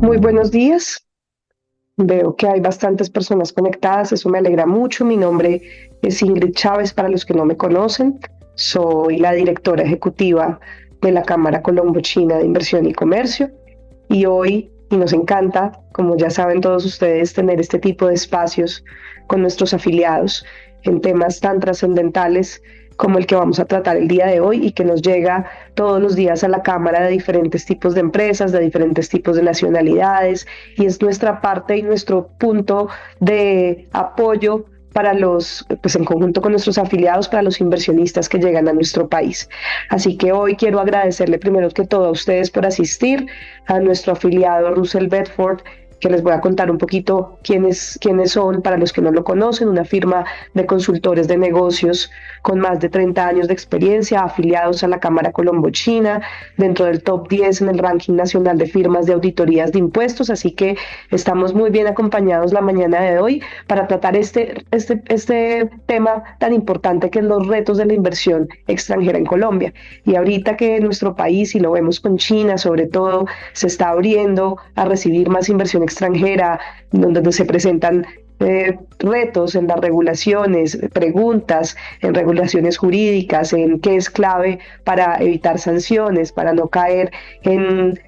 Muy buenos días. Veo que hay bastantes personas conectadas, eso me alegra mucho. Mi nombre es Ingrid Chávez, para los que no me conocen. Soy la directora ejecutiva de la Cámara Colombo-China de Inversión y Comercio. Y hoy, y nos encanta, como ya saben todos ustedes, tener este tipo de espacios con nuestros afiliados en temas tan trascendentales como el que vamos a tratar el día de hoy y que nos llega todos los días a la Cámara de diferentes tipos de empresas, de diferentes tipos de nacionalidades, y es nuestra parte y nuestro punto de apoyo para pues en conjunto con nuestros afiliados, para los inversionistas que llegan a nuestro país. Así que hoy quiero agradecerle primero que todo a ustedes por asistir, a nuestro afiliado Russell Bedford, que les voy a contar un poquito quiénes son para los que no lo conocen, una firma de consultores de negocios con más de 30 años de experiencia, afiliados a la Cámara Colombo-China, dentro del top 10 en el ranking nacional de firmas de auditorías de impuestos, así que estamos muy bien acompañados la mañana de hoy para tratar este tema tan importante que es los retos de la inversión extranjera en Colombia. Y ahorita que nuestro país, y lo vemos con China sobre todo, se está abriendo a recibir más inversión extranjera, donde se presentan retos en las regulaciones, preguntas en regulaciones jurídicas, en qué es clave para evitar sanciones, para no caer en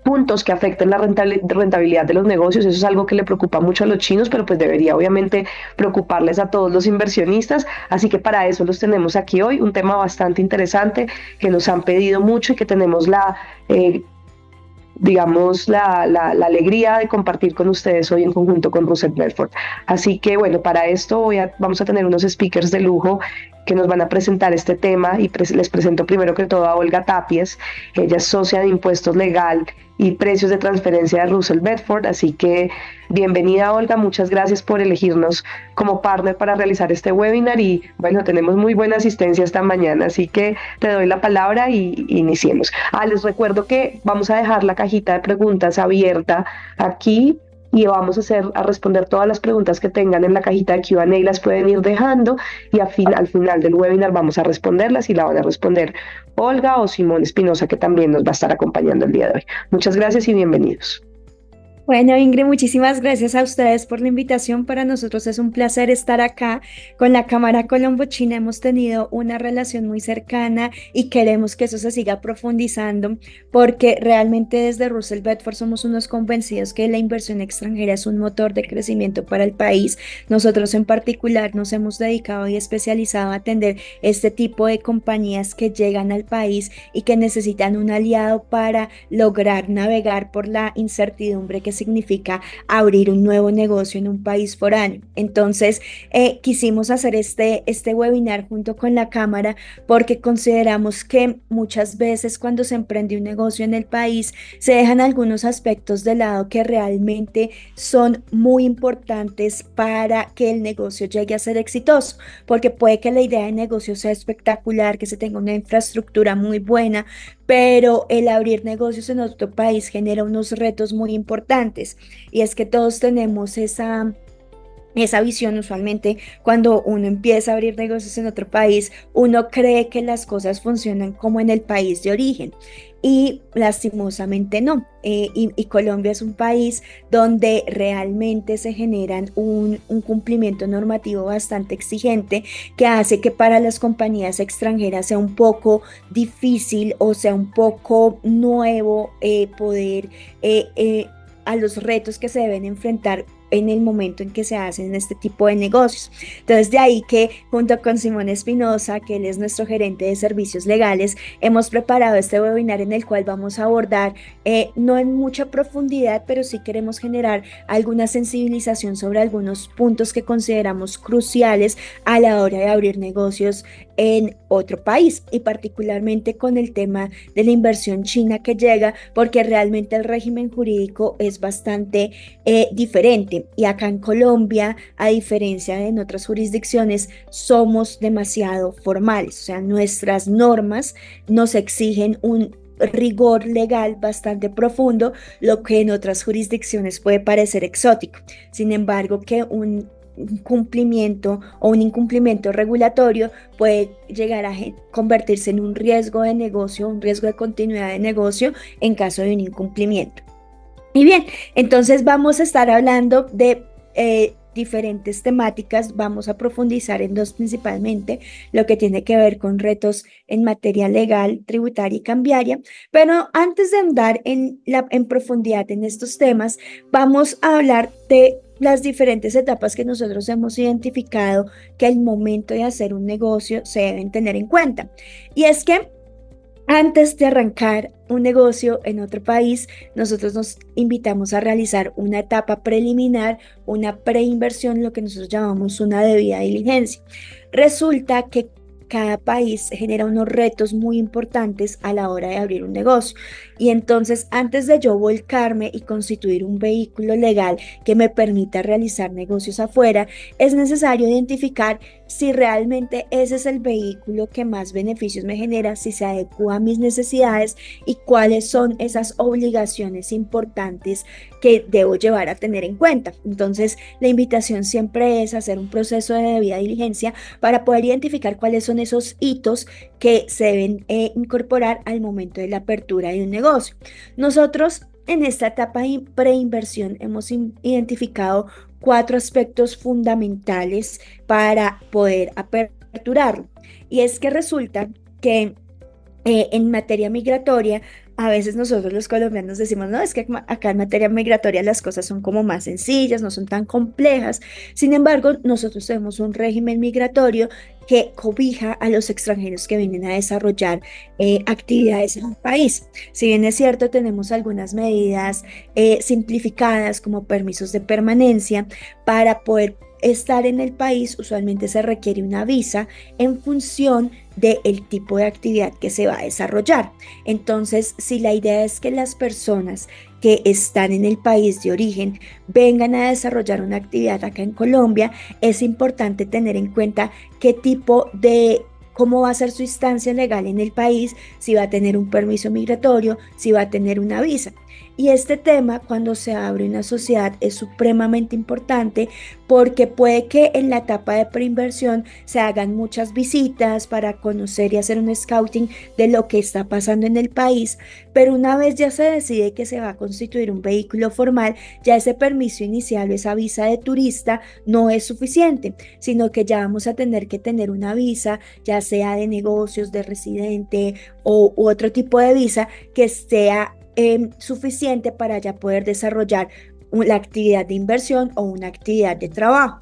puntos que afecten la rentabilidad de los negocios. Eso es algo que le preocupa mucho a los chinos, pero pues debería obviamente preocuparles a todos los inversionistas. Así que para eso los tenemos aquí hoy, un tema bastante interesante que nos han pedido mucho y que tenemos la alegría de compartir con ustedes hoy en conjunto con Russell Bedford. Así que bueno, para esto vamos a tener unos speakers de lujo que nos van a presentar este tema y les presento primero que todo a Olga Tapies. Ella es socia de impuestos legal y precios de transferencia de Russell Bedford. Así que bienvenida, Olga, muchas gracias por elegirnos como partner para realizar este webinar y bueno, tenemos muy buena asistencia esta mañana, así que te doy la palabra y iniciemos. Les recuerdo que vamos a dejar la cajita de preguntas abierta aquí y vamos a responder todas las preguntas que tengan en la cajita de Q&A, las pueden ir dejando y al final del webinar vamos a responderlas y la van a responder Olga o Simón Espinosa, que también nos va a estar acompañando el día de hoy. Muchas gracias y bienvenidos. Bueno, Ingrid, muchísimas gracias a ustedes por la invitación. Para nosotros es un placer estar acá con la Cámara Colombo-China. Hemos tenido una relación muy cercana y queremos que eso se siga profundizando porque realmente desde Russell Bedford somos unos convencidos que la inversión extranjera es un motor de crecimiento para el país. Nosotros en particular nos hemos dedicado y especializado a atender este tipo de compañías que llegan al país y que necesitan un aliado para lograr navegar por la incertidumbre que significa abrir un nuevo negocio en un país foráneo. Entonces, quisimos hacer este webinar junto con la Cámara porque consideramos que muchas veces cuando se emprende un negocio en el país se dejan algunos aspectos de lado que realmente son muy importantes para que el negocio llegue a ser exitoso, porque puede que la idea de negocio sea espectacular, que se tenga una infraestructura muy buena, pero el abrir negocios en otro país genera unos retos muy importantes y es que todos tenemos esa visión. Usualmente cuando uno empieza a abrir negocios en otro país, uno cree que las cosas funcionan como en el país de origen y lastimosamente no. Y Colombia es un país donde realmente se generan un cumplimiento normativo bastante exigente que hace que para las compañías extranjeras sea un poco difícil o sea un poco nuevo poder a los retos que se deben enfrentar en el momento en que se hacen este tipo de negocios. Entonces, de ahí que junto con Simón Espinosa, que él es nuestro gerente de servicios legales, hemos preparado este webinar en el cual vamos a abordar, no en mucha profundidad, pero sí queremos generar alguna sensibilización sobre algunos puntos que consideramos cruciales a la hora de abrir negocios en otro país y particularmente con el tema de la inversión china que llega, porque realmente el régimen jurídico es bastante diferente. Y acá en Colombia, a diferencia de en otras jurisdicciones, somos demasiado formales, o sea, nuestras normas nos exigen un rigor legal bastante profundo, lo que en otras jurisdicciones puede parecer exótico. Sin embargo, que cumplimiento o un incumplimiento regulatorio puede llegar a convertirse en un riesgo de negocio, un riesgo de continuidad de negocio en caso de un incumplimiento. Y bien, entonces vamos a estar hablando de diferentes temáticas. Vamos a profundizar en dos principalmente, lo que tiene que ver con retos en materia legal, tributaria y cambiaria. Pero antes de andar en profundidad en estos temas, vamos a hablar de las diferentes etapas que nosotros hemos identificado que al momento de hacer un negocio se deben tener en cuenta. Y es que antes de arrancar un negocio en otro país, nosotros nos invitamos a realizar una etapa preliminar, una preinversión, lo que nosotros llamamos una debida diligencia. Resulta que cada país genera unos retos muy importantes a la hora de abrir un negocio. Y entonces, antes de yo volcarme y constituir un vehículo legal que me permita realizar negocios afuera, es necesario identificar si realmente ese es el vehículo que más beneficios me genera, si se adecua a mis necesidades y cuáles son esas obligaciones importantes que debo llevar a tener en cuenta. Entonces, la invitación siempre es hacer un proceso de debida diligencia para poder identificar cuáles son esos hitos que se deben incorporar al momento de la apertura de un negocio. Nosotros en esta etapa de preinversión hemos identificado 4 aspectos fundamentales para poder aperturarlo. Y es que resulta que en materia migratoria, a veces nosotros los colombianos decimos, no, es que acá en materia migratoria las cosas son como más sencillas, no son tan complejas. Sin embargo, nosotros tenemos un régimen migratorio que cobija a los extranjeros que vienen a desarrollar actividades en el país. Si bien es cierto, tenemos algunas medidas simplificadas como permisos de permanencia para poder estar en el país. Usualmente se requiere una visa en función del tipo de actividad que se va a desarrollar. Entonces, si la idea es que las personas que están en el país de origen vengan a desarrollar una actividad acá en Colombia, es importante tener en cuenta qué tipo de cómo va a ser su instancia legal en el país, si va a tener un permiso migratorio, si va a tener una visa. Y este tema, cuando se abre una sociedad, es supremamente importante porque puede que en la etapa de preinversión se hagan muchas visitas para conocer y hacer un scouting de lo que está pasando en el país, pero una vez ya se decide que se va a constituir un vehículo formal, ya ese permiso inicial o esa visa de turista no es suficiente, sino que ya vamos a tener que tener una visa, ya sea de negocios, de residente o u otro tipo de visa que sea suficiente para ya poder desarrollar la actividad de inversión o una actividad de trabajo.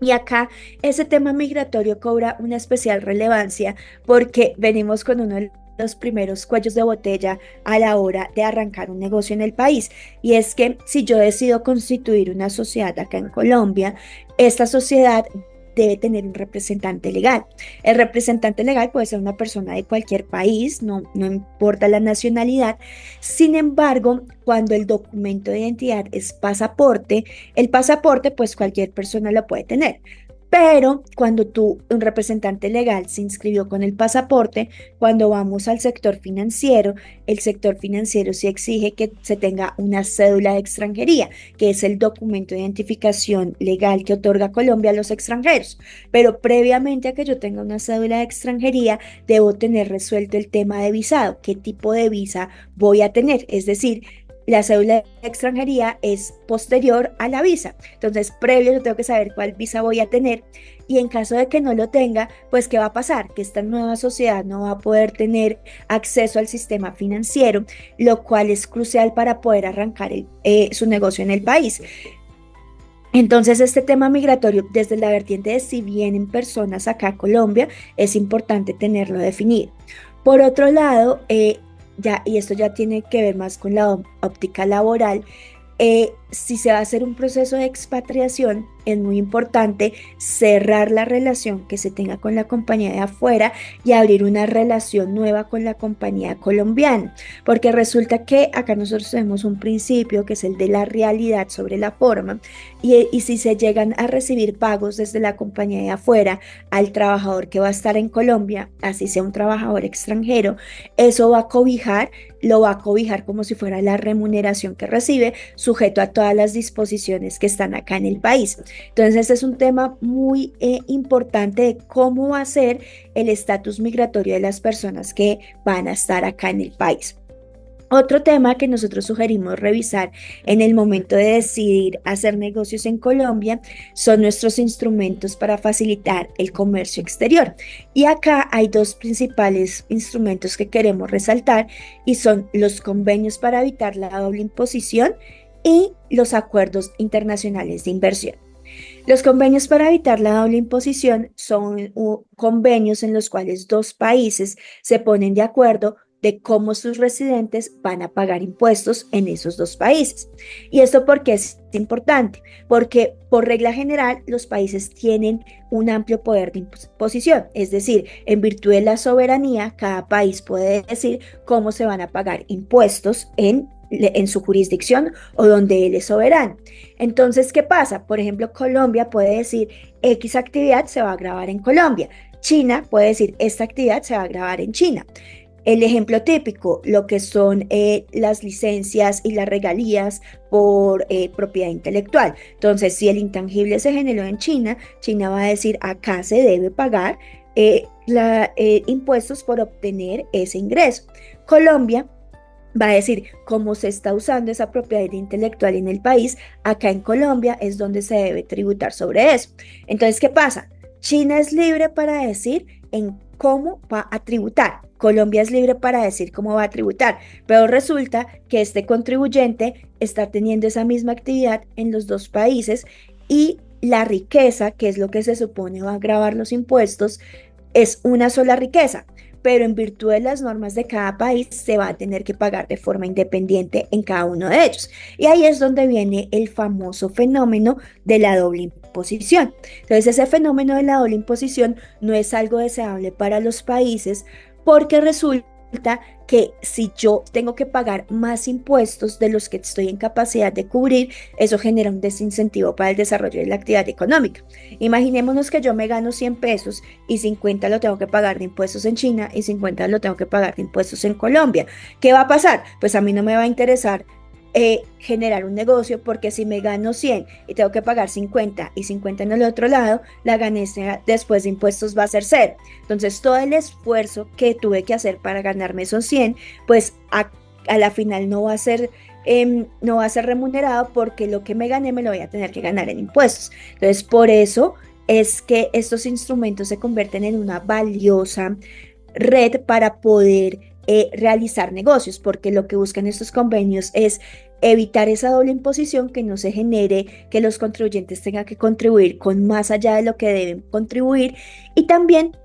Y acá ese tema migratorio cobra una especial relevancia porque venimos con uno de los primeros cuellos de botella a la hora de arrancar un negocio en el país. Y es que si yo decido constituir una sociedad acá en Colombia, esta sociedad debe tener un representante legal. El representante legal puede ser una persona de cualquier país, no importa la nacionalidad. Sin embargo, cuando el documento de identidad es pasaporte, el pasaporte pues cualquier persona lo puede tener. Pero cuando un representante legal se inscribió con el pasaporte, cuando vamos al sector financiero, el sector financiero sí exige que se tenga una cédula de extranjería, que es el documento de identificación legal que otorga Colombia a los extranjeros. Pero previamente a que yo tenga una cédula de extranjería, debo tener resuelto el tema de visado, qué tipo de visa voy a tener, es decir, la cédula de extranjería es posterior a la visa. Entonces, previo yo tengo que saber cuál visa voy a tener y en caso de que no lo tenga, pues ¿qué va a pasar? Que esta nueva sociedad no va a poder tener acceso al sistema financiero, lo cual es crucial para poder arrancar su negocio en el país. Entonces, este tema migratorio, desde la vertiente de si vienen personas acá a Colombia, es importante tenerlo definido. Por otro lado, y esto ya tiene que ver más con la óptica laboral, si se va a hacer un proceso de expatriación, es muy importante cerrar la relación que se tenga con la compañía de afuera y abrir una relación nueva con la compañía colombiana, porque resulta que acá nosotros tenemos un principio que es el de la realidad sobre la forma, y si se llegan a recibir pagos desde la compañía de afuera al trabajador que va a estar en Colombia, así sea un trabajador extranjero, eso lo va a cobijar como si fuera la remuneración que recibe, sujeto a todas las disposiciones que están acá en el país. Entonces, este es un tema muy importante de cómo va a ser el estatus migratorio de las personas que van a estar acá en el país. Otro tema que nosotros sugerimos revisar en el momento de decidir hacer negocios en Colombia son nuestros instrumentos para facilitar el comercio exterior. Y acá hay dos principales instrumentos que queremos resaltar y son los convenios para evitar la doble imposición y los acuerdos internacionales de inversión. Los convenios para evitar la doble imposición son convenios en los cuales dos países se ponen de acuerdo de cómo sus residentes van a pagar impuestos en esos dos países. ¿Y esto por qué es importante? Porque por regla general los países tienen un amplio poder de imposición, es decir, en virtud de la soberanía, cada país puede decir cómo se van a pagar impuestos en su jurisdicción o donde él es soberano. Entonces, ¿qué pasa? Por ejemplo, Colombia puede decir X actividad se va a grabar en Colombia. China puede decir esta actividad se va a grabar en China. El ejemplo típico, lo que son las licencias y las regalías por propiedad intelectual. Entonces, si el intangible se generó en China, China va a decir acá se debe pagar impuestos por obtener ese ingreso. Colombia va a decir cómo se está usando esa propiedad intelectual en el país, acá en Colombia es donde se debe tributar sobre eso. Entonces, ¿qué pasa? China es libre para decir en cómo va a tributar. Colombia es libre para decir cómo va a tributar, pero resulta que este contribuyente está teniendo esa misma actividad en los dos países y la riqueza, que es lo que se supone va a gravar los impuestos, es una sola riqueza, pero en virtud de las normas de cada país se va a tener que pagar de forma independiente en cada uno de ellos. Y ahí es donde viene el famoso fenómeno de la doble imposición. Entonces, ese fenómeno de la doble imposición no es algo deseable para los países porque resulta que si yo tengo que pagar más impuestos de los que estoy en capacidad de cubrir, eso genera un desincentivo para el desarrollo de la actividad económica. Imaginémonos que yo me gano 100 pesos y 50 lo tengo que pagar de impuestos en China y 50 lo tengo que pagar de impuestos en Colombia. ¿Qué va a pasar? Pues a mí no me va a interesar generar un negocio porque si me gano 100 y tengo que pagar 50 y 50 en el otro lado, la ganancia después de impuestos va a ser cero. Entonces todo el esfuerzo que tuve que hacer para ganarme esos 100, pues a la final no va a ser remunerado porque lo que me gané me lo voy a tener que ganar en impuestos. Entonces por eso es que estos instrumentos se convierten en una valiosa red para poder realizar negocios, porque lo que buscan estos convenios es evitar esa doble imposición, que no se genere, que los contribuyentes tengan que contribuir con más allá de lo que deben contribuir y también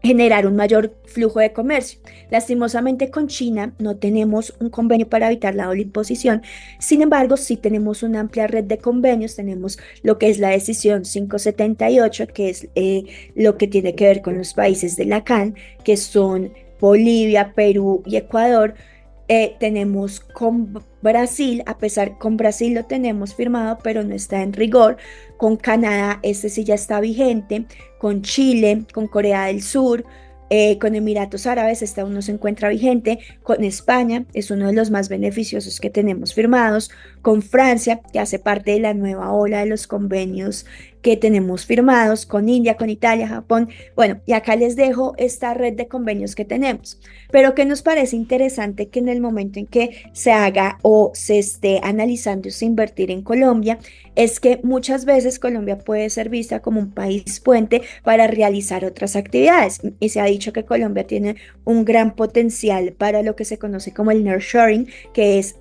generar un mayor flujo de comercio. Lastimosamente con China no tenemos un convenio para evitar la doble imposición, sin embargo sí tenemos una amplia red de convenios, tenemos lo que es la decisión 578, que es lo que tiene que ver con los países de la CAN, que son Bolivia, Perú y Ecuador. Tenemos con Brasil, con Brasil lo tenemos firmado, pero no está en rigor. Con Canadá, este sí ya está vigente. Con Chile, con Corea del Sur, con Emiratos Árabes, este aún no se encuentra vigente. Con España, es uno de los más beneficiosos que tenemos firmados. Con Francia, que hace parte de la nueva ola de los convenios que tenemos firmados, con India, con Italia, Japón. Bueno, y acá les dejo esta red de convenios que tenemos. Pero que nos parece interesante que en el momento en que se haga o se esté analizando invertir en Colombia, es que muchas veces Colombia puede ser vista como un país puente para realizar otras actividades. Y se ha dicho que Colombia tiene un gran potencial para lo que se conoce como el nearshoring, que es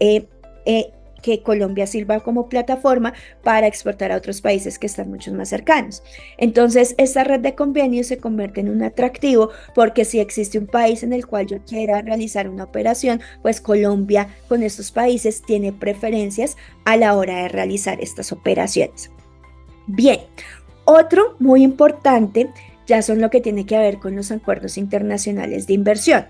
que Colombia sirva como plataforma para exportar a otros países que están mucho más cercanos. Entonces, esta red de convenios se convierte en un atractivo porque si existe un país en el cual yo quiera realizar una operación, pues Colombia con estos países tiene preferencias a la hora de realizar estas operaciones. Bien, otro muy importante ya son lo que tiene que ver con los acuerdos internacionales de inversión.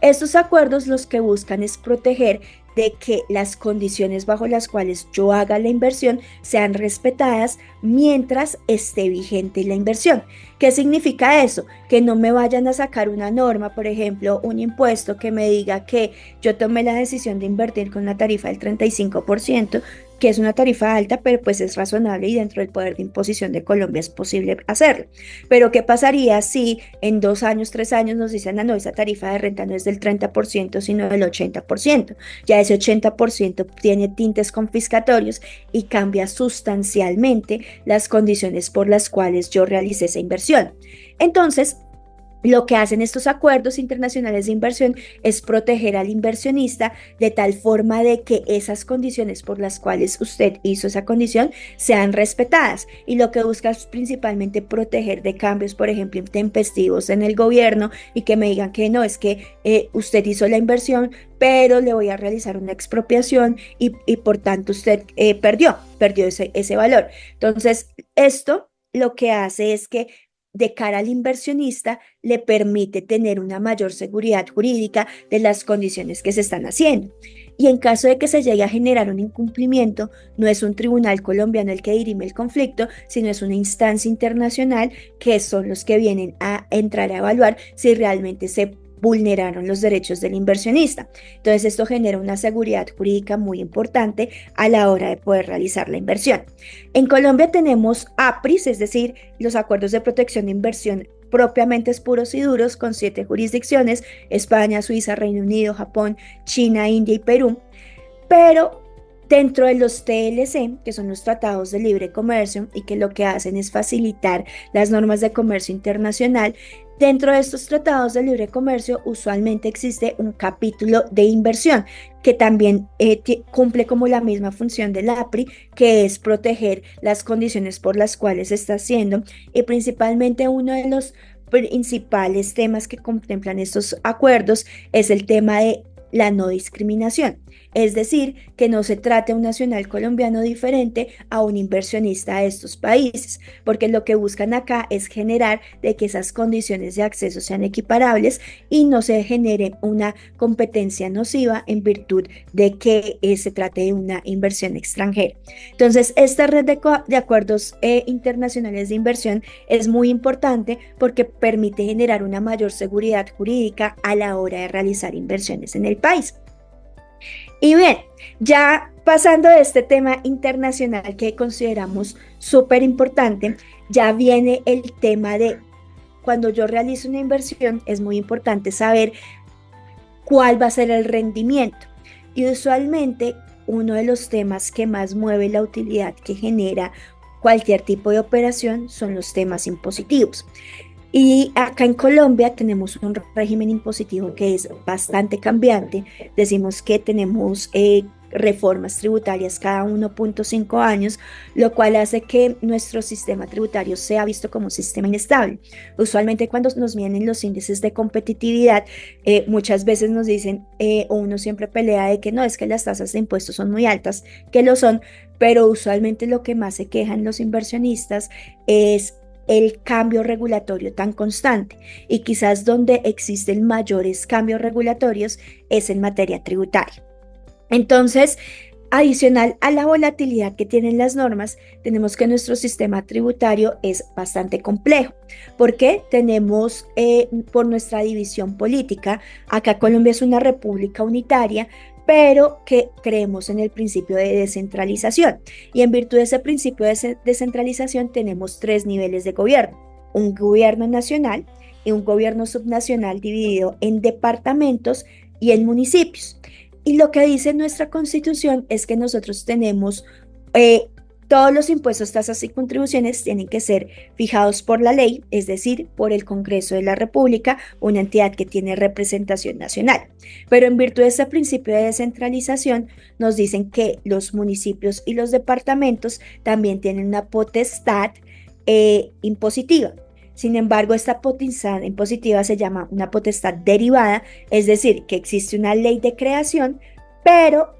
Estos acuerdos los que buscan es proteger de que las condiciones bajo las cuales yo haga la inversión sean respetadas mientras esté vigente la inversión. ¿Qué significa eso? Que no me vayan a sacar una norma, por ejemplo, un impuesto que me diga que yo tomé la decisión de invertir con una tarifa del 35%, que es una tarifa alta, pero pues es razonable y dentro del poder de imposición de Colombia es posible hacerlo. Pero ¿qué pasaría si en 2 años, 3 años nos dicen, ah, no, esa tarifa de renta no es del 30%, sino del 80%? Ya ese 80% tiene tintes confiscatorios y cambia sustancialmente las condiciones por las cuales yo realicé esa inversión. Entonces, lo que hacen estos acuerdos internacionales de inversión es proteger al inversionista de tal forma de que esas condiciones por las cuales usted hizo esa condición sean respetadas. Y lo que busca es principalmente proteger de cambios, por ejemplo, intempestivos en el gobierno y que me digan que no, es que usted hizo la inversión, pero le voy a realizar una expropiación y por tanto usted perdió ese valor. Entonces, esto lo que hace es que de cara al inversionista le permite tener una mayor seguridad jurídica de las condiciones que se están haciendo. Y en caso de que se llegue a generar un incumplimiento, no es un tribunal colombiano el que dirime el conflicto, sino es una instancia internacional que son los que vienen a entrar a evaluar si realmente se vulneraron los derechos del inversionista. Entonces esto genera una seguridad jurídica muy importante a la hora de poder realizar la inversión. En Colombia tenemos APRIS, es decir, los acuerdos de protección de inversión propiamente puros y duros con 7 jurisdicciones: España, Suiza, Reino Unido, Japón, China, India y Perú. Pero dentro de los TLC, que son los tratados de libre comercio y que lo que hacen es facilitar las normas de comercio internacional, dentro de estos tratados de libre comercio usualmente existe un capítulo de inversión que también cumple como la misma función del APRI, que es proteger las condiciones por las cuales se está haciendo, y principalmente uno de los principales temas que contemplan estos acuerdos es el tema de la no discriminación, es decir, que no se trate a un nacional colombiano diferente a un inversionista de estos países, porque lo que buscan acá es generar de que esas condiciones de acceso sean equiparables y no se genere una competencia nociva en virtud de que se trate de una inversión extranjera. Entonces, esta red de acuerdos internacionales de inversión es muy importante porque permite generar una mayor seguridad jurídica a la hora de realizar inversiones en el país. Y bien, ya pasando de este tema internacional que consideramos súper importante, ya viene el tema de cuando yo realizo una inversión, es muy importante saber cuál va a ser el rendimiento. Y usualmente uno de los temas que más mueve la utilidad que genera cualquier tipo de operación son los temas impositivos. Y acá en Colombia tenemos un régimen impositivo que es bastante cambiante. Decimos que tenemos reformas tributarias cada 1.5 años, lo cual hace que nuestro sistema tributario sea visto como un sistema inestable. Usualmente cuando nos miden los índices de competitividad, muchas veces nos dicen, o uno siempre pelea de que no, es que las tasas de impuestos son muy altas, que lo son, pero usualmente lo que más se quejan los inversionistas es el cambio regulatorio tan constante, y quizás donde existen mayores cambios regulatorios es en materia tributaria. Entonces, adicional a la volatilidad que tienen las normas, tenemos que nuestro sistema tributario es bastante complejo, porque tenemos por nuestra división política, acá Colombia es una república unitaria, pero que creemos en el principio de descentralización. Y en virtud de ese principio de descentralización tenemos 3 niveles de gobierno: un gobierno nacional y un gobierno subnacional dividido en departamentos y en municipios. Y lo que dice nuestra Constitución es que nosotros tenemos todos los impuestos, tasas y contribuciones tienen que ser fijados por la ley, es decir, por el Congreso de la República, una entidad que tiene representación nacional. Pero en virtud de ese principio de descentralización, nos dicen que los municipios y los departamentos también tienen una potestad impositiva. Sin embargo, esta potestad impositiva se llama una potestad derivada, es decir, que existe una ley de creación, pero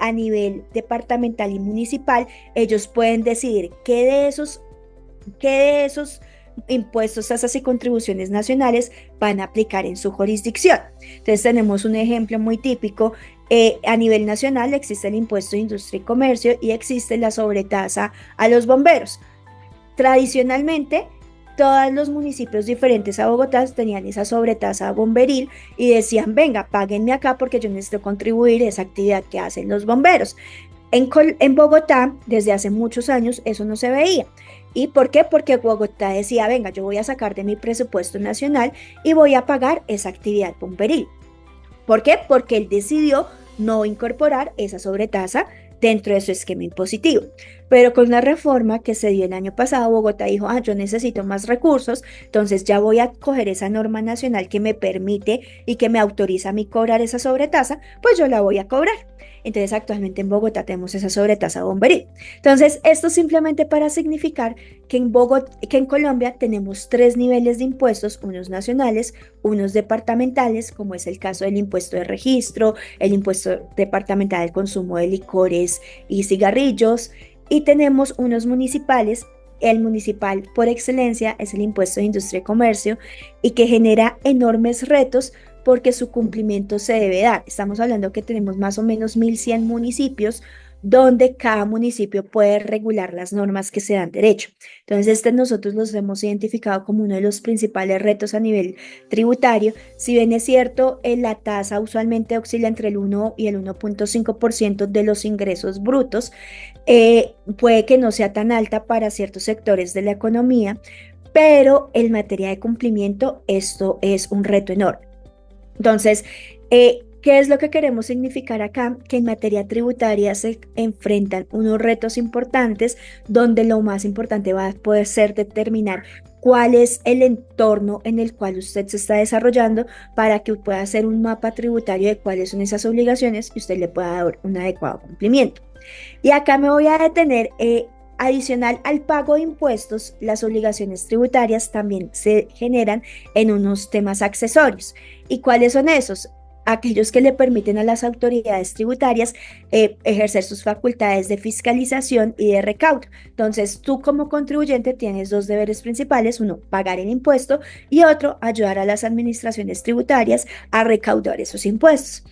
a nivel departamental y municipal, ellos pueden decidir qué de esos impuestos, tasas y contribuciones nacionales van a aplicar en su jurisdicción. Entonces tenemos un ejemplo muy típico. A nivel nacional existe el impuesto de industria y comercio y existe la sobretasa a los bomberos. Tradicionalmente, todos los municipios diferentes a Bogotá tenían esa sobretasa bomberil y decían, venga, páguenme acá porque yo necesito contribuir a esa actividad que hacen los bomberos. En Bogotá, desde hace muchos años, eso no se veía. ¿Y por qué? Porque Bogotá decía, venga, yo voy a sacar de mi presupuesto nacional y voy a pagar esa actividad bomberil. ¿Por qué? Porque él decidió no incorporar esa sobretasa dentro de su esquema impositivo. Pero con la reforma que se dio el año pasado, Bogotá dijo, yo necesito más recursos, entonces ya voy a coger esa norma nacional que me permite y que me autoriza a mí cobrar esa sobretasa, pues yo la voy a cobrar. Entonces actualmente en Bogotá tenemos esa sobretasa bomberil. Entonces esto simplemente para significar que en Colombia tenemos tres niveles de impuestos, unos nacionales, unos departamentales, como es el caso del impuesto de registro, el impuesto departamental al consumo de licores y cigarrillos, y tenemos unos municipales. El municipal por excelencia es el impuesto de industria y comercio y que genera enormes retos porque su cumplimiento se debe dar. Estamos hablando que tenemos más o menos 1.100 municipios donde cada municipio puede regular las normas que se dan derecho. Entonces, nosotros los hemos identificado como uno de los principales retos a nivel tributario. Si bien es cierto, la tasa usualmente oscila entre el 1 y el 1.5% de los ingresos brutos, puede que no sea tan alta para ciertos sectores de la economía, pero en materia de cumplimiento esto es un reto enorme. Entonces, ¿qué es lo que queremos significar acá? Que en materia tributaria se enfrentan unos retos importantes donde lo más importante va a poder ser determinar cuál es el entorno en el cual usted se está desarrollando para que pueda hacer un mapa tributario de cuáles son esas obligaciones y usted le pueda dar un adecuado cumplimiento. Y acá me voy a detener. Adicional al pago de impuestos, las obligaciones tributarias también se generan en unos temas accesorios. ¿Y cuáles son esos? Aquellos que le permiten a las autoridades tributarias ejercer sus facultades de fiscalización y de recaudo. Entonces, tú como contribuyente tienes dos deberes principales: uno, pagar el impuesto, y otro, ayudar a las administraciones tributarias a recaudar esos impuestos.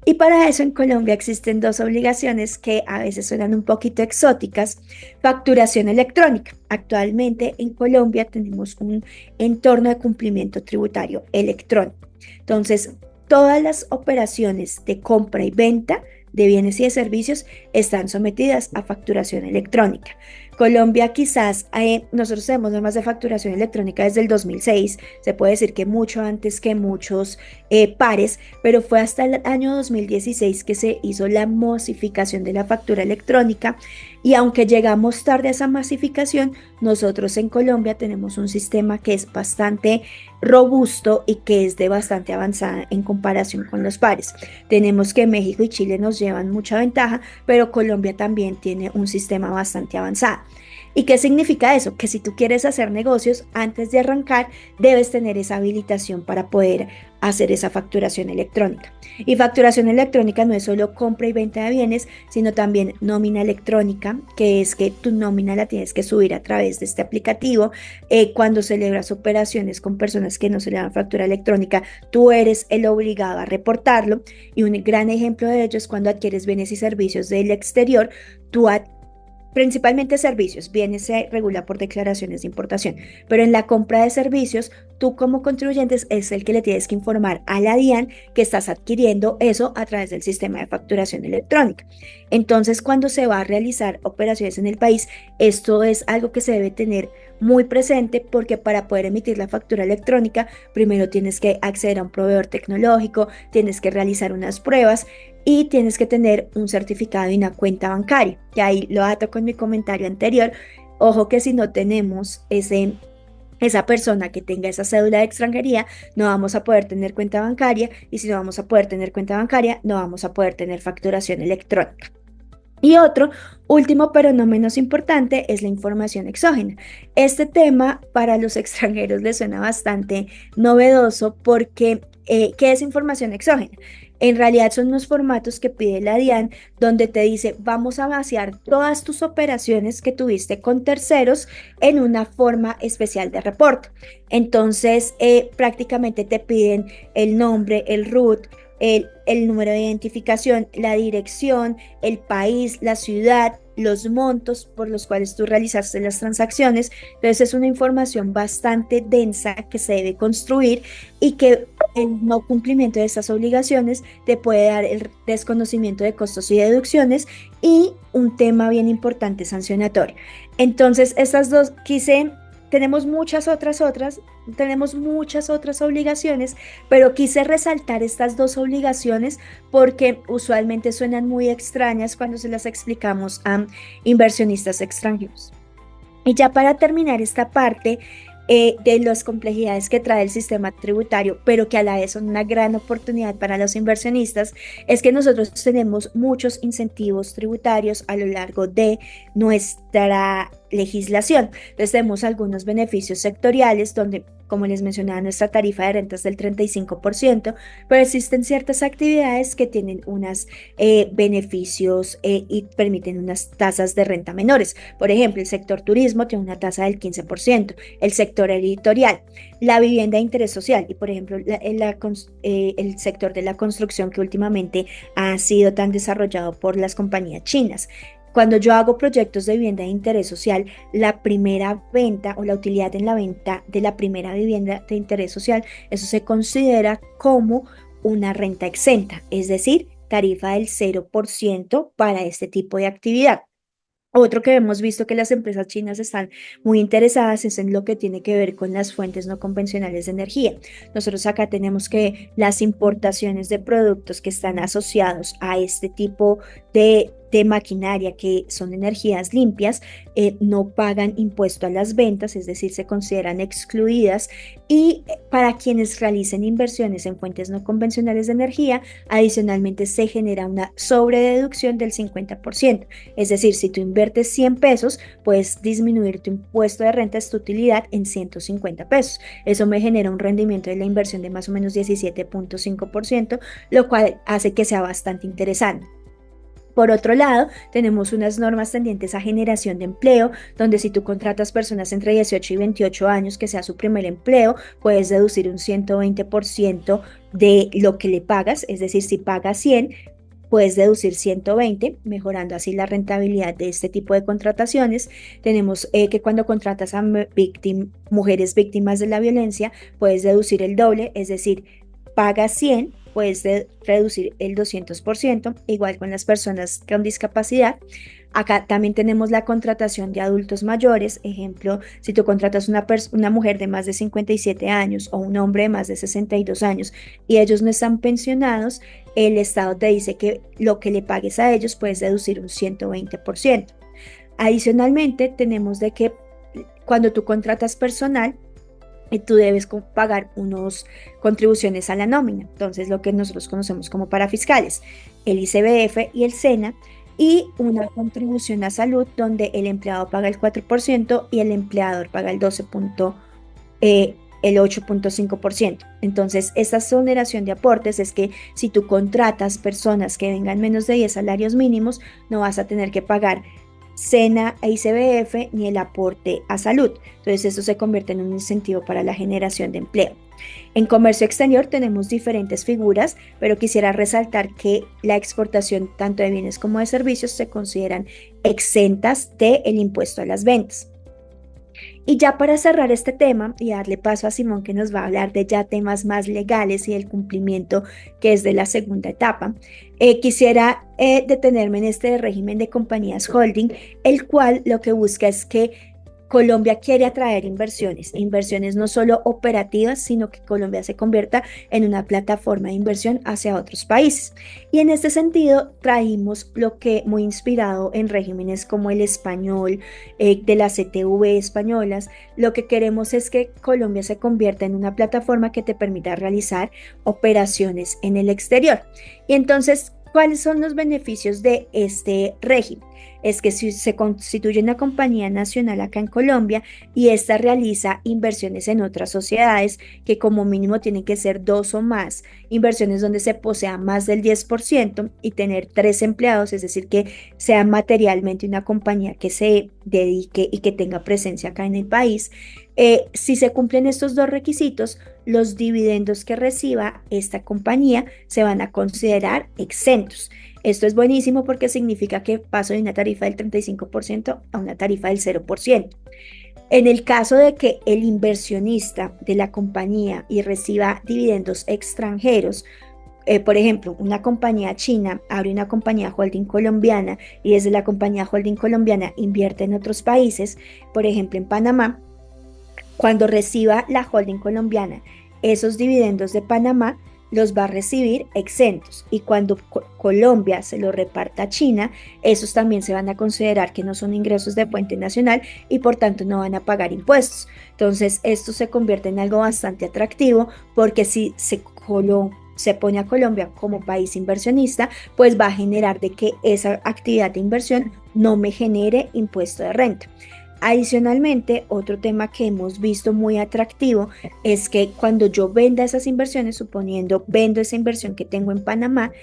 Y para eso en Colombia existen dos obligaciones que a veces suenan un poquito exóticas. Facturación electrónica. Actualmente en Colombia tenemos un entorno de cumplimiento tributario electrónico. Entonces, todas las operaciones de compra y venta de bienes y de servicios están sometidas a facturación electrónica. Colombia quizás, nosotros tenemos normas de facturación electrónica desde el 2006, se puede decir que mucho antes que muchos pares, pero fue hasta el año 2016 que se hizo la masificación de la factura electrónica, y aunque llegamos tarde a esa masificación, nosotros en Colombia tenemos un sistema que es bastante robusto y que es de bastante avanzada en comparación con los pares. Tenemos que México y Chile nos llevan mucha ventaja, pero Colombia también tiene un sistema bastante avanzado. ¿Y qué significa eso? Que si tú quieres hacer negocios, antes de arrancar, debes tener esa habilitación para poder hacer esa facturación electrónica. Y facturación electrónica no es solo compra y venta de bienes, sino también nómina electrónica, que es que tu nómina la tienes que subir a través de este aplicativo. Cuando celebras operaciones con personas que no se le dan factura electrónica, tú eres el obligado a reportarlo. Y un gran ejemplo de ello es cuando adquieres bienes y servicios del exterior, principalmente servicios, bienes se regula por declaraciones de importación, pero en la compra de servicios, tú como contribuyente es el que le tienes que informar a la DIAN que estás adquiriendo eso a través del sistema de facturación electrónica. Entonces, cuando se va a realizar operaciones en el país, esto es algo que se debe tener muy presente, porque para poder emitir la factura electrónica, primero tienes que acceder a un proveedor tecnológico, tienes que realizar unas pruebas y tienes que tener un certificado y una cuenta bancaria, que ahí lo ato con mi comentario anterior. Ojo que si no tenemos esa persona que tenga esa cédula de extranjería, no vamos a poder tener cuenta bancaria, y si no vamos a poder tener cuenta bancaria, no vamos a poder tener facturación electrónica. Y otro, último pero no menos importante, es la información exógena. Este tema para los extranjeros les suena bastante novedoso porque, ¿qué es información exógena? En realidad son unos formatos que pide la DIAN donde te dice: vamos a vaciar todas tus operaciones que tuviste con terceros en una forma especial de reporte. Entonces, prácticamente te piden el nombre, el RUT, el número de identificación, la dirección, el país, la ciudad, los montos por los cuales tú realizaste las transacciones. Entonces es una información bastante densa que se debe construir y que el no cumplimiento de estas obligaciones te puede dar el desconocimiento de costos y deducciones y un tema bien importante sancionatorio. Entonces, estas dos quise, tenemos muchas otras obligaciones, pero quise resaltar estas dos obligaciones porque usualmente suenan muy extrañas cuando se las explicamos a inversionistas extranjeros. Y ya para terminar esta parte de las complejidades que trae el sistema tributario, pero que a la vez son una gran oportunidad para los inversionistas, es que nosotros tenemos muchos incentivos tributarios a lo largo de nuestra legislación. Entonces tenemos algunos beneficios sectoriales donde, como les mencionaba, nuestra tarifa de renta es del 35%, pero existen ciertas actividades que tienen unos beneficios y permiten unas tasas de renta menores. Por ejemplo, el sector turismo tiene una tasa del 15%, el sector editorial, la vivienda de interés social y, por ejemplo, el sector de la construcción que últimamente ha sido tan desarrollado por las compañías chinas. Cuando yo hago proyectos de vivienda de interés social, la primera venta o la utilidad en la venta de la primera vivienda de interés social, eso se considera como una renta exenta, es decir, tarifa del 0% para este tipo de actividad. Otro que hemos visto que las empresas chinas están muy interesadas es en lo que tiene que ver con las fuentes no convencionales de energía. Nosotros acá tenemos que las importaciones de productos que están asociados a este tipo de maquinaria que son energías limpias no pagan impuesto a las ventas, es decir, se consideran excluidas y para quienes realicen inversiones en fuentes no convencionales de energía, adicionalmente se genera una sobrededucción del 50%. Es decir, si tú inviertes 100 pesos, puedes disminuir tu impuesto de renta, tu utilidad en 150 pesos. Eso me genera un rendimiento de la inversión de más o menos 17.5%, lo cual hace que sea bastante interesante. Por otro lado, tenemos unas normas tendientes a generación de empleo, donde si tú contratas personas entre 18 y 28 años, que sea su primer empleo, puedes deducir un 120% de lo que le pagas, es decir, si pagas 100, puedes deducir 120, mejorando así la rentabilidad de este tipo de contrataciones. Tenemos que cuando contratas a mujeres víctimas de la violencia, puedes deducir el doble, es decir, pagas 100, puedes reducir el 200%, igual con las personas con discapacidad. Acá también tenemos la contratación de adultos mayores. Ejemplo, si tú contratas una mujer de más de 57 años o un hombre de más de 62 años y ellos no están pensionados, el Estado te dice que lo que le pagues a ellos puedes deducir un 120%. Adicionalmente, tenemos de que cuando tú contratas personal, tú debes pagar unas contribuciones a la nómina, entonces lo que nosotros conocemos como parafiscales, el ICBF y el SENA, y una contribución a salud donde el empleado paga el 4% y el empleador paga el 8.5%. Entonces, esta exoneración de aportes es que si tú contratas personas que vengan menos de 10 salarios mínimos, no vas a tener que pagar SENA e ICBF ni el aporte a salud. Entonces, eso se convierte en un incentivo para la generación de empleo. En comercio exterior tenemos diferentes figuras, pero quisiera resaltar que la exportación tanto de bienes como de servicios se consideran exentas del impuesto a las ventas. Y ya para cerrar este tema y darle paso a Simón que nos va a hablar de ya temas más legales y el cumplimiento que es de la segunda etapa, quisiera detenerme en este régimen de compañías holding, el cual lo que busca es que Colombia quiere atraer inversiones no solo operativas, sino que Colombia se convierta en una plataforma de inversión hacia otros países. Y en este sentido, traímos lo que muy inspirado en regímenes como el español, de las CTV españolas, lo que queremos es que Colombia se convierta en una plataforma que te permita realizar operaciones en el exterior. Y entonces, ¿cuáles son los beneficios de este régimen? Es que si se constituye una compañía nacional acá en Colombia y esta realiza inversiones en otras sociedades, que como mínimo tienen que ser 2 o más, inversiones donde se posea más del 10% y tener 3 empleados, es decir, que sea materialmente una compañía que se dedique y que tenga presencia acá en el país, Si se cumplen estos dos requisitos, los dividendos que reciba esta compañía se van a considerar exentos. Esto es buenísimo porque significa que paso de una tarifa del 35% a una tarifa del 0%. En el caso de que el inversionista de la compañía y reciba dividendos extranjeros, por ejemplo, una compañía china abre una compañía holding colombiana y desde la compañía holding colombiana invierte en otros países, por ejemplo en Panamá, cuando reciba la holding colombiana esos dividendos de Panamá, los va a recibir exentos y cuando Colombia se los reparta a China, esos también se van a considerar que no son ingresos de fuente nacional y por tanto no van a pagar impuestos. Entonces esto se convierte en algo bastante atractivo porque si se pone a Colombia como país inversionista, pues va a generar de que esa actividad de inversión no me genere impuesto de renta. Adicionalmente, otro tema que hemos visto muy atractivo es que cuando yo venda esas inversiones, suponiendo vendo esa inversión que tengo en Panamá,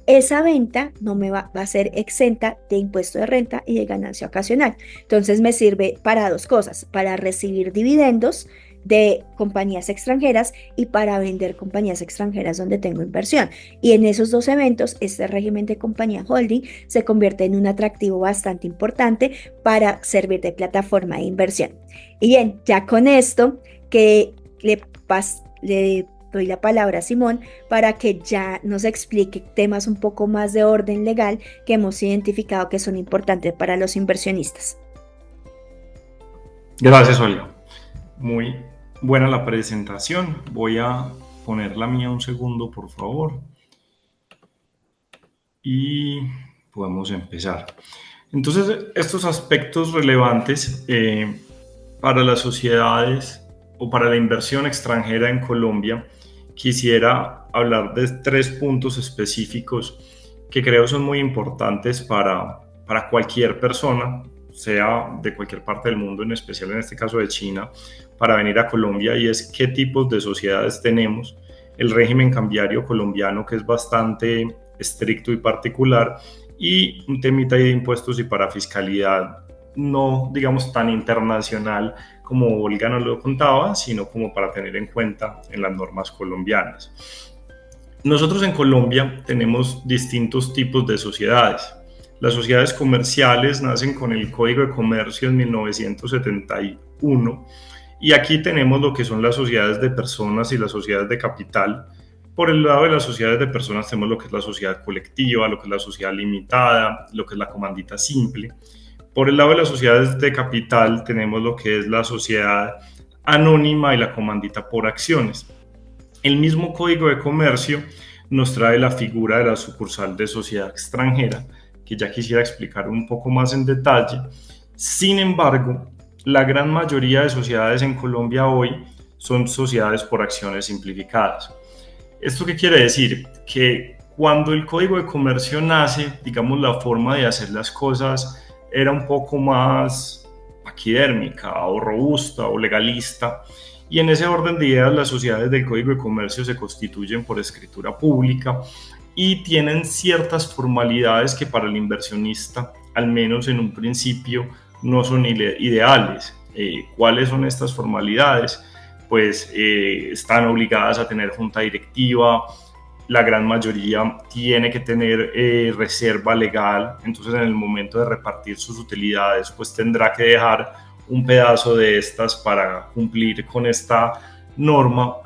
esa venta no va a ser exenta de impuesto de renta y de ganancia ocasional. Entonces me sirve para dos cosas, para recibir dividendos de compañías extranjeras y para vender compañías extranjeras donde tengo inversión. Y en esos dos eventos, este régimen de compañía holding se convierte en un atractivo bastante importante para servir de plataforma de inversión. Y bien, ya con esto que le doy la palabra a Simón para que ya nos explique temas un poco más de orden legal que hemos identificado que son importantes para los inversionistas. Gracias, Olga. Muy buena la presentación. Voy a poner la mía un segundo, por favor. Y podemos empezar. Entonces, estos aspectos relevantes para las sociedades o para la inversión extranjera en Colombia, quisiera hablar de 3 puntos específicos que creo son muy importantes para cualquier persona, sea de cualquier parte del mundo, en especial en este caso de China, para venir a Colombia, y es qué tipos de sociedades tenemos, el régimen cambiario colombiano, que es bastante estricto y particular, y un temita de impuestos y para fiscalidad no, digamos, tan internacional como Olga nos lo contaba, sino como para tener en cuenta en las normas colombianas. Nosotros en Colombia tenemos distintos tipos de sociedades. Las sociedades comerciales nacen con el Código de Comercio en 1971 y aquí tenemos lo que son las sociedades de personas y las sociedades de capital. Por el lado de las sociedades de personas tenemos lo que es la sociedad colectiva, lo que es la sociedad limitada, lo que es la comandita simple. Por el lado de las sociedades de capital tenemos lo que es la sociedad anónima y la comandita por acciones. El mismo Código de Comercio nos trae la figura de la sucursal de sociedad extranjera, que ya quisiera explicar un poco más en detalle. Sin embargo, la gran mayoría de sociedades en Colombia hoy son sociedades por acciones simplificadas. ¿Esto qué quiere decir? Que cuando el Código de Comercio nace, digamos, la forma de hacer las cosas era un poco más paquidérmica o robusta o legalista, y en ese orden de ideas las sociedades del Código de Comercio se constituyen por escritura pública y tienen ciertas formalidades que para el inversionista, al menos en un principio, no son ideales. ¿Cuáles son estas formalidades? Pues están obligadas a tener junta directiva, la gran mayoría tiene que tener reserva legal, entonces en el momento de repartir sus utilidades, pues tendrá que dejar un pedazo de estas para cumplir con esta norma,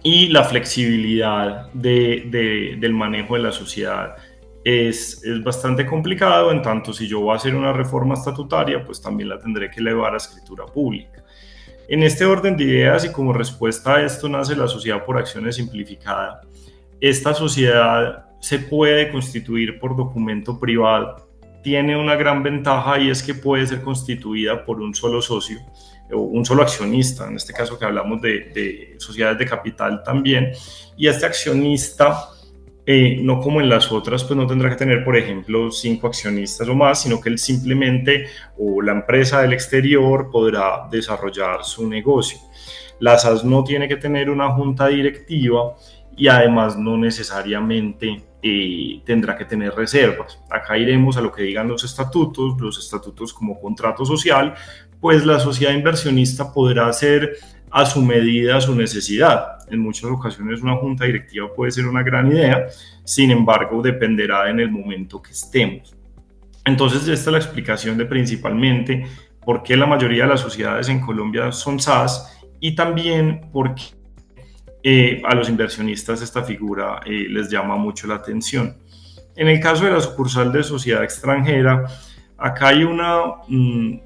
y la flexibilidad del manejo de la sociedad es bastante complicado, en tanto si yo voy a hacer una reforma estatutaria, pues también la tendré que elevar a escritura pública. En este orden de ideas y como respuesta a esto nace la sociedad por acciones simplificada. Esta sociedad se puede constituir por documento privado. Tiene una gran ventaja y es que puede ser constituida por un solo socio o un solo accionista, en este caso que hablamos de sociedades de capital también, y este accionista, no como en las otras, pues no tendrá que tener, por ejemplo, 5 accionistas o más, sino que él simplemente, o la empresa del exterior, podrá desarrollar su negocio. La SAS no tiene que tener una junta directiva y además no necesariamente tendrá que tener reservas. Acá iremos a lo que digan los estatutos como contrato social, pues la sociedad inversionista podrá hacer a su medida, a su necesidad. En muchas ocasiones una junta directiva puede ser una gran idea, sin embargo dependerá en el momento que estemos. Entonces esta es la explicación de principalmente por qué la mayoría de las sociedades en Colombia son SAS y también por qué a los inversionistas esta figura les llama mucho la atención. En el caso de la sucursal de sociedad extranjera, acá hay una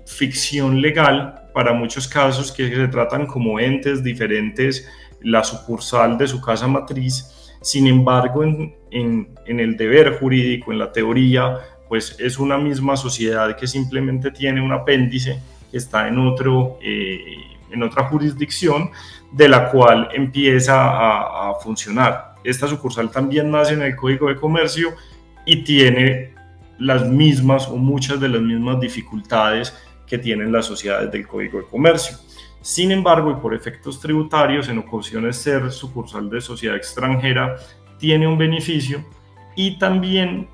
ficción legal para muchos casos que se tratan como entes diferentes, la sucursal de su casa matriz. Sin embargo, en el deber jurídico, en la teoría, pues es una misma sociedad que simplemente tiene un apéndice que está en otra jurisdicción, de la cual empieza a funcionar. Esta sucursal también nace en el Código de Comercio y tiene las mismas o muchas de las mismas dificultades que tienen las sociedades del Código de Comercio. Sin embargo, y por efectos tributarios, en ocasiones ser sucursal de sociedad extranjera tiene un beneficio y también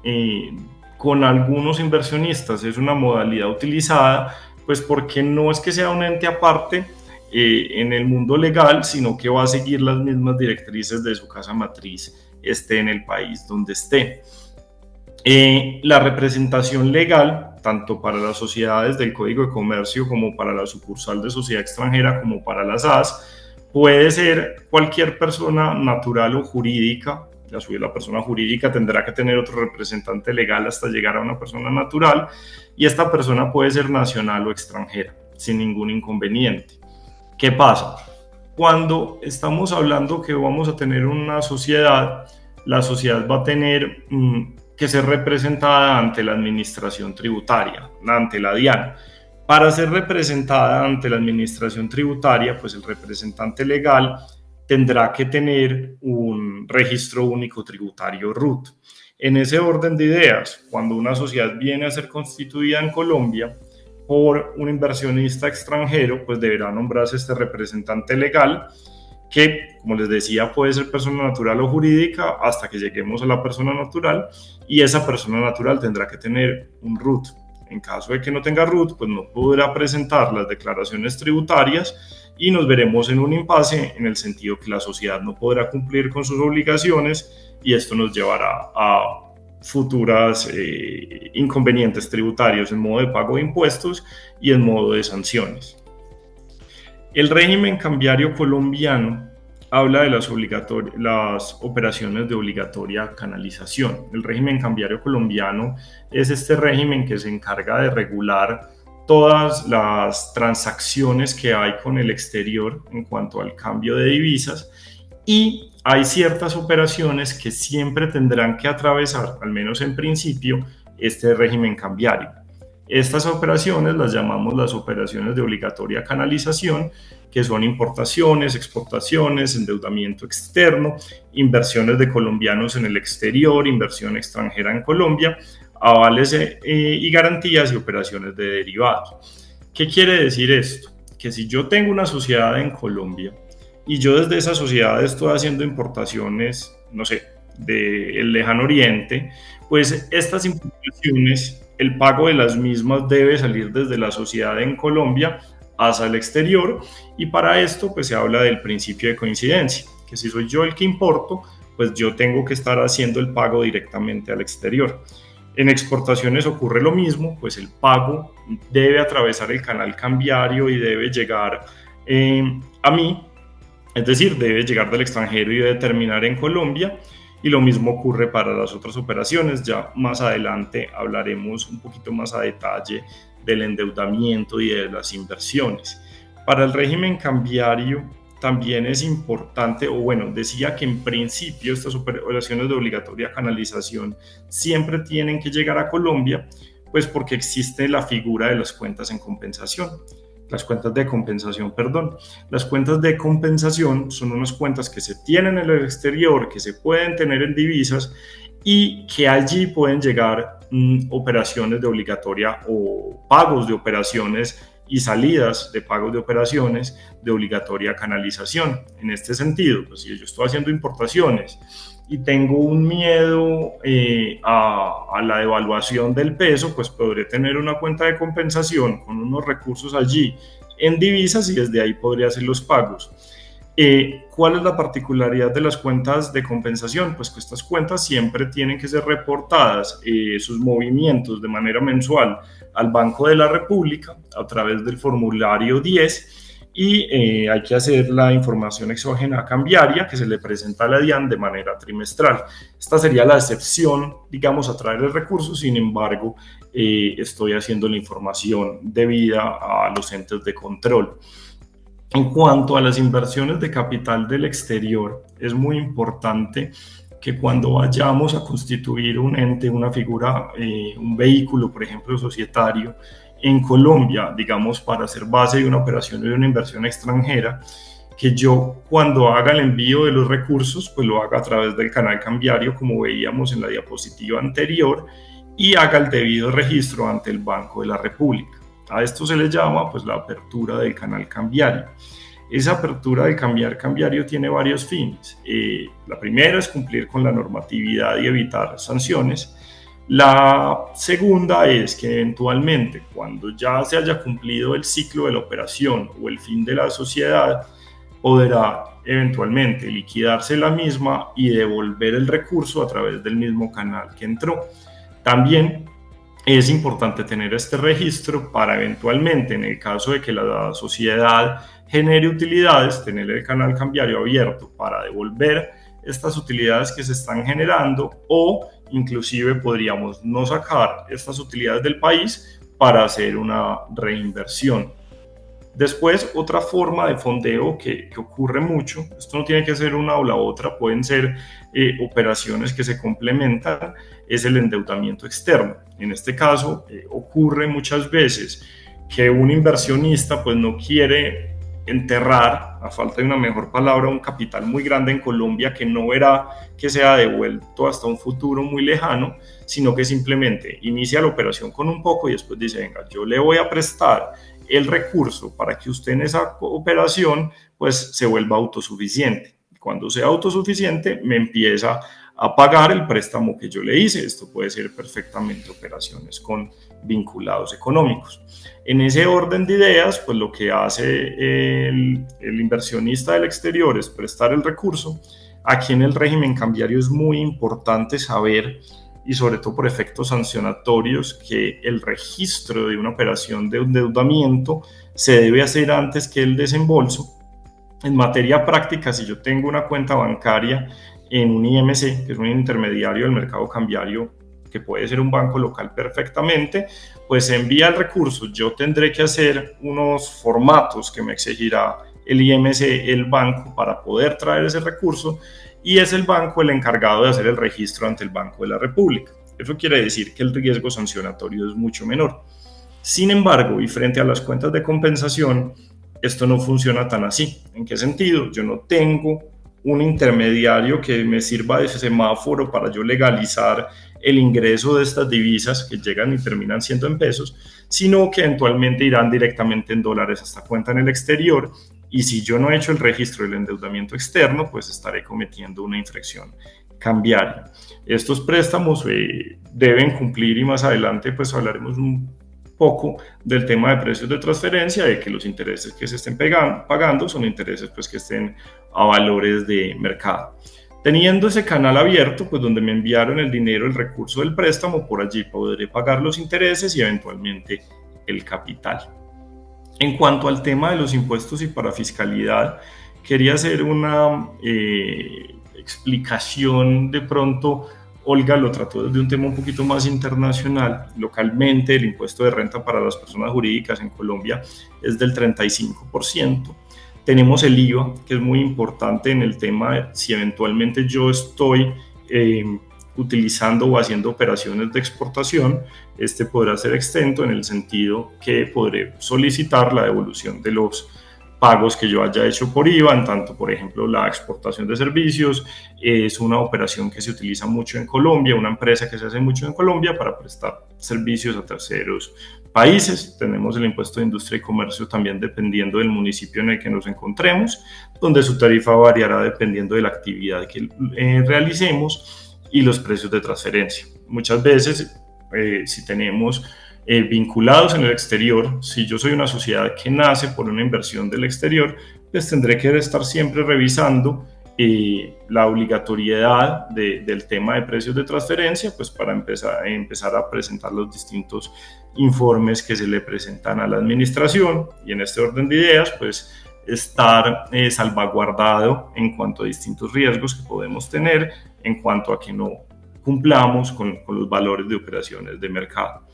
con algunos inversionistas es una modalidad utilizada, pues porque no es que sea un ente aparte en el mundo legal, sino que va a seguir las mismas directrices de su casa matriz, esté en el país donde esté. La representación legal, tanto para las sociedades del Código de Comercio como para la sucursal de sociedad extranjera como para las SAS, puede ser cualquier persona natural o jurídica. A su vez, la persona jurídica tendrá que tener otro representante legal hasta llegar a una persona natural, y esta persona puede ser nacional o extranjera, sin ningún inconveniente. ¿Qué pasa? Cuando estamos hablando que vamos a tener una sociedad, la sociedad va a tener que ser representada ante la administración tributaria, ante la DIAN. Para ser representada ante la administración tributaria, pues el representante legal tendrá que tener un registro único tributario RUT. En ese orden de ideas, cuando una sociedad viene a ser constituida en Colombia por un inversionista extranjero, pues deberá nombrarse este representante legal, que, como les decía, puede ser persona natural o jurídica hasta que lleguemos a la persona natural, y esa persona natural tendrá que tener un RUT. En caso de que no tenga RUT, pues no podrá presentar las declaraciones tributarias y nos veremos en un impasse en el sentido que la sociedad no podrá cumplir con sus obligaciones y esto nos llevará a futuras inconvenientes tributarios en modo de pago de impuestos y en modo de sanciones. El régimen cambiario colombiano habla de las operaciones de obligatoria canalización. El régimen cambiario colombiano es este régimen que se encarga de regular todas las transacciones que hay con el exterior en cuanto al cambio de divisas, y hay ciertas operaciones que siempre tendrán que atravesar, al menos en principio, este régimen cambiario. Estas operaciones las llamamos las operaciones de obligatoria canalización, que son importaciones, exportaciones, endeudamiento externo, inversiones de colombianos en el exterior, inversión extranjera en Colombia, avales y garantías y operaciones de derivados. ¿Qué quiere decir esto? Que si yo tengo una sociedad en Colombia y yo desde esa sociedad estoy haciendo importaciones, no sé, del lejano oriente, pues estas importaciones, el pago de las mismas debe salir desde la sociedad en Colombia hacia el exterior, y para esto pues se habla del principio de coincidencia, que si soy yo el que importo, pues yo tengo que estar haciendo el pago directamente al exterior. En exportaciones ocurre lo mismo, pues el pago debe atravesar el canal cambiario y debe llegar a mí, es decir, debe llegar del extranjero y debe terminar en Colombia. Y lo mismo ocurre para las otras operaciones. Ya más adelante hablaremos un poquito más a detalle del endeudamiento y de las inversiones. Para el régimen cambiario también es importante, o bueno, decía que en principio estas operaciones de obligatoria canalización siempre tienen que llegar a Colombia, pues porque existe la figura de las cuentas en compensación. Las cuentas de compensación, perdón. Las cuentas de compensación son unas cuentas que se tienen en el exterior, que se pueden tener en divisas y que allí pueden llegar operaciones de obligatoria o pagos de operaciones y salidas de pagos de operaciones de obligatoria canalización. En este sentido, pues si yo estoy haciendo importaciones y tengo un miedo a la devaluación del peso, pues podré tener una cuenta de compensación con unos recursos allí en divisas y desde ahí podría hacer los pagos. ¿Cuál es la particularidad de las cuentas de compensación? Pues que estas cuentas siempre tienen que ser reportadas, sus movimientos de manera mensual al Banco de la República a través del formulario 10 y hay que hacer la información exógena cambiaria que se le presenta a la DIAN de manera trimestral. Esta sería la excepción, digamos, a traer el recurso, sin embargo, estoy haciendo la información debida a los entes de control. En cuanto a las inversiones de capital del exterior, es muy importante que cuando vayamos a constituir un ente, una figura, un vehículo, por ejemplo, societario, en Colombia, digamos, para hacer base de una operación o de una inversión extranjera, que yo cuando haga el envío de los recursos, pues lo haga a través del canal cambiario, como veíamos en la diapositiva anterior, y haga el debido registro ante el Banco de la República. A esto se le llama pues la apertura del canal cambiario. Esa apertura del cambiario tiene varios fines. La primera es cumplir con la normatividad y evitar sanciones. La segunda es que eventualmente, cuando ya se haya cumplido el ciclo de la operación o el fin de la sociedad, podrá eventualmente liquidarse la misma y devolver el recurso a través del mismo canal que entró. También es importante tener este registro para eventualmente, en el caso de que la sociedad genere utilidades, tener el canal cambiario abierto para devolver estas utilidades que se están generando, o inclusive podríamos no sacar estas utilidades del país para hacer una reinversión. Después, otra forma de fondeo que ocurre mucho, esto no tiene que ser una o la otra, pueden ser operaciones que se complementan, es el endeudamiento externo. En este caso, ocurre muchas veces que un inversionista pues no quiere enterrar, a falta de una mejor palabra, un capital muy grande en Colombia que no verá que sea devuelto hasta un futuro muy lejano, sino que simplemente inicia la operación con un poco y después dice, venga, yo le voy a prestar el recurso para que usted en esa operación pues se vuelva autosuficiente. Cuando sea autosuficiente me empieza a pagar el préstamo que yo le hice. Esto puede ser perfectamente operaciones con vinculados económicos. En ese orden de ideas, pues lo que hace el inversionista del exterior es prestar el recurso. Aquí en el régimen cambiario es muy importante saber, y sobre todo por efectos sancionatorios, que el registro de una operación de endeudamiento se debe hacer antes que el desembolso. En materia práctica, si yo tengo una cuenta bancaria en un IMC, que es un intermediario del mercado cambiario, que puede ser un banco local perfectamente, pues se envía el recurso. Yo tendré que hacer unos formatos que me exigirá el IMC, el banco, para poder traer ese recurso, y es el banco el encargado de hacer el registro ante el Banco de la República. Eso quiere decir que el riesgo sancionatorio es mucho menor. Sin embargo, y frente a las cuentas de compensación, esto no funciona tan así. ¿En qué sentido? Yo no tengo un intermediario que me sirva de semáforo para yo legalizar el ingreso de estas divisas que llegan y terminan siendo en pesos, sino que eventualmente irán directamente en dólares a esta cuenta en el exterior, y si yo no he hecho el registro del endeudamiento externo, pues estaré cometiendo una infracción cambiaria. Estos préstamos deben cumplir, y más adelante pues hablaremos un poco del tema de precios de transferencia, de que los intereses que se estén pagando son intereses pues que estén a valores de mercado. Teniendo ese canal abierto, pues donde me enviaron el dinero, el recurso del préstamo, por allí podré pagar los intereses y eventualmente el capital. En cuanto al tema de los impuestos y parafiscalidad, quería hacer una explicación. De pronto, Olga lo trató desde un tema un poquito más internacional. Localmente, el impuesto de renta para las personas jurídicas en Colombia es del 35%. Tenemos el IVA, que es muy importante en el tema de si eventualmente yo estoy utilizando o haciendo operaciones de exportación, podrá ser exento en el sentido que podré solicitar la devolución de los pagos que yo haya hecho por IVA, en tanto, por ejemplo, la exportación de servicios es una operación que se utiliza mucho en Colombia, una empresa que se hace mucho en Colombia para prestar servicios a terceros países. Tenemos el impuesto de industria y comercio también dependiendo del municipio en el que nos encontremos, donde su tarifa variará dependiendo de la actividad que realicemos y los precios de transferencia. Muchas veces, si tenemos vinculados en el exterior, si yo soy una sociedad que nace por una inversión del exterior, pues tendré que estar siempre revisando la obligatoriedad del tema de precios de transferencia, pues para empezar a presentar los distintos informes que se le presentan a la administración, y en este orden de ideas, pues estar salvaguardado en cuanto a distintos riesgos que podemos tener en cuanto a que no cumplamos con los valores de operaciones de mercado.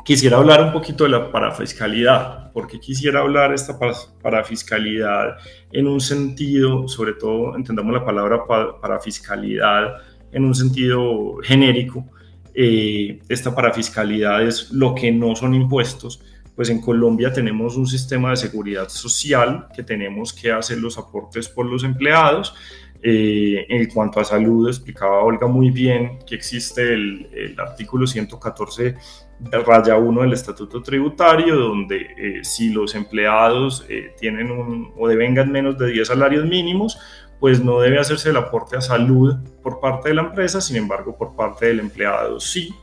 Quisiera hablar un poquito de la parafiscalidad. ¿Por qué quisiera hablar de esta parafiscalidad en un sentido, sobre todo entendamos la palabra parafiscalidad en un sentido genérico? Esta parafiscalidad es lo que no son impuestos. Pues en Colombia tenemos un sistema de seguridad social que tenemos que hacer los aportes por los empleados. En cuanto a salud, explicaba Olga muy bien que existe el artículo 114-1 del Estatuto Tributario, donde si los empleados tienen o devengan menos de 10 salarios mínimos, pues no debe hacerse el aporte a salud por parte de la empresa, sin embargo, por parte del empleado sí.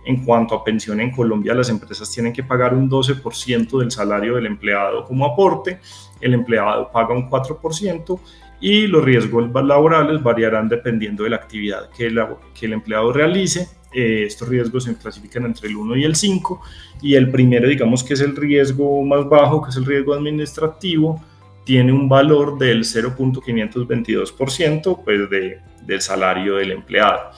En cuanto a pensión en Colombia, las empresas tienen que pagar un 12% del salario del empleado como aporte, el empleado paga un 4%, y los riesgos laborales variarán dependiendo de la actividad que el empleado realice. Estos riesgos se clasifican entre el 1 y el 5, y el primero, digamos que es el riesgo más bajo, que es el riesgo administrativo, tiene un valor del 0.522% pues del salario del empleado.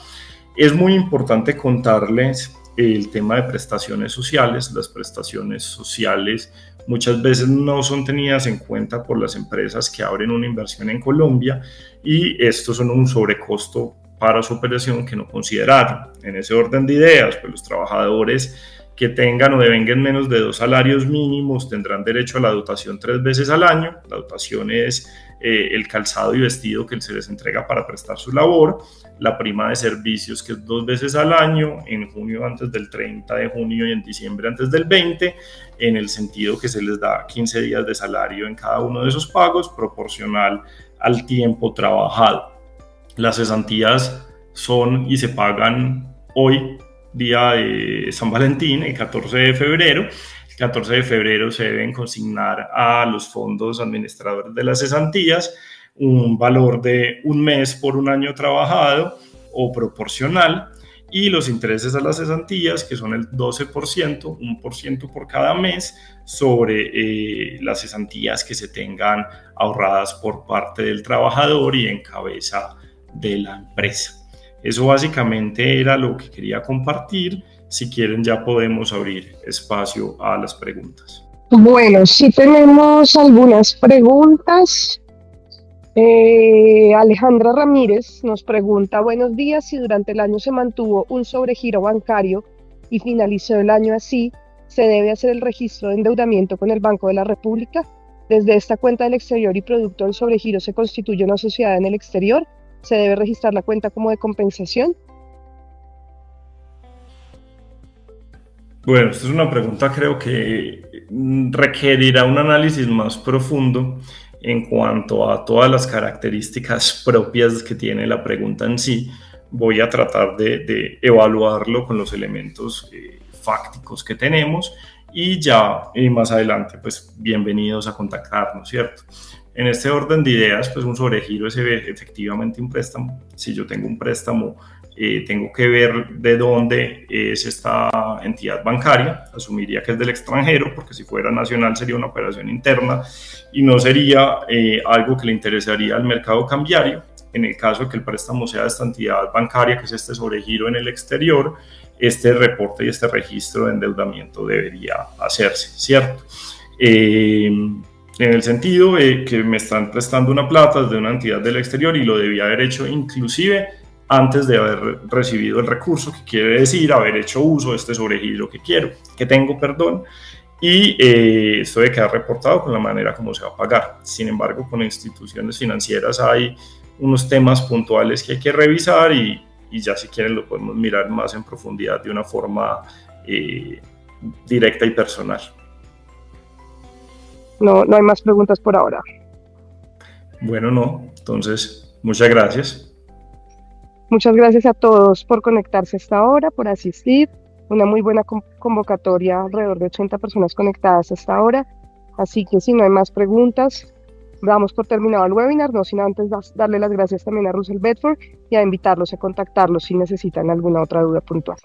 Es muy importante contarles el tema de prestaciones sociales. Las prestaciones sociales muchas veces no son tenidas en cuenta por las empresas que abren una inversión en Colombia, y estos son un sobrecosto para su operación que no consideraron. En ese orden de ideas, pues los trabajadores que tengan o devengan menos de 2 salarios mínimos tendrán derecho a la dotación 3 veces al año. La dotación es el calzado y vestido que se les entrega para prestar su labor, la prima de servicios, que es 2 veces al año, en junio antes del 30 de junio y en diciembre antes del 20, en el sentido que se les da 15 días de salario en cada uno de esos pagos, proporcional al tiempo trabajado. Las cesantías son y se pagan hoy, día de San Valentín, el 14 de febrero. El 14 de febrero se deben consignar a los fondos administradores de las cesantías un valor de un mes por un año trabajado o proporcional, y los intereses a las cesantías, que son el 12%, 1% por cada mes, sobre las cesantías que se tengan ahorradas por parte del trabajador y en cabeza de la empresa. Eso básicamente era lo que quería compartir. Si quieren, ya podemos abrir espacio a las preguntas. Bueno, sí tenemos algunas preguntas. Alejandra Ramírez nos pregunta: buenos días, si durante el año se mantuvo un sobregiro bancario y finalizó el año así, ¿se debe hacer el registro de endeudamiento con el Banco de la República? Desde esta cuenta del exterior y producto del sobregiro se constituye una sociedad en el exterior. ¿Se debe registrar la cuenta como de compensación? Bueno, esta es una pregunta, creo que requerirá un análisis más profundo en cuanto a todas las características propias que tiene la pregunta en sí. Voy a tratar de evaluarlo con los elementos fácticos que tenemos, y ya más adelante, pues bienvenidos a contactarnos, ¿cierto? En este orden de ideas, pues un sobregiro es efectivamente un préstamo. Si yo tengo un préstamo, tengo que ver de dónde es esta entidad bancaria. Asumiría que es del extranjero, porque si fuera nacional sería una operación interna y no sería algo que le interesaría al mercado cambiario. En el caso de que el préstamo sea de esta entidad bancaria, que es este sobregiro en el exterior, este reporte y este registro de endeudamiento debería hacerse, ¿cierto? En el sentido de que me están prestando una plata desde una entidad del exterior y lo debía haber hecho inclusive antes de haber recibido el recurso, que quiere decir haber hecho uso de este sobregiro que tengo, y esto debe quedar reportado con la manera como se va a pagar. Sin embargo, con instituciones financieras hay unos temas puntuales que hay que revisar y ya si quieren lo podemos mirar más en profundidad de una forma directa y personal. No, no hay más preguntas por ahora. Bueno, no, entonces muchas gracias. Muchas gracias a todos por conectarse hasta ahora, por asistir. Una muy buena convocatoria, alrededor de 80 personas conectadas hasta ahora. Así que si no hay más preguntas, damos por terminado el webinar, no sin antes darle las gracias también a Russell Bedford y a invitarlos a contactarlos si necesitan alguna otra duda puntual.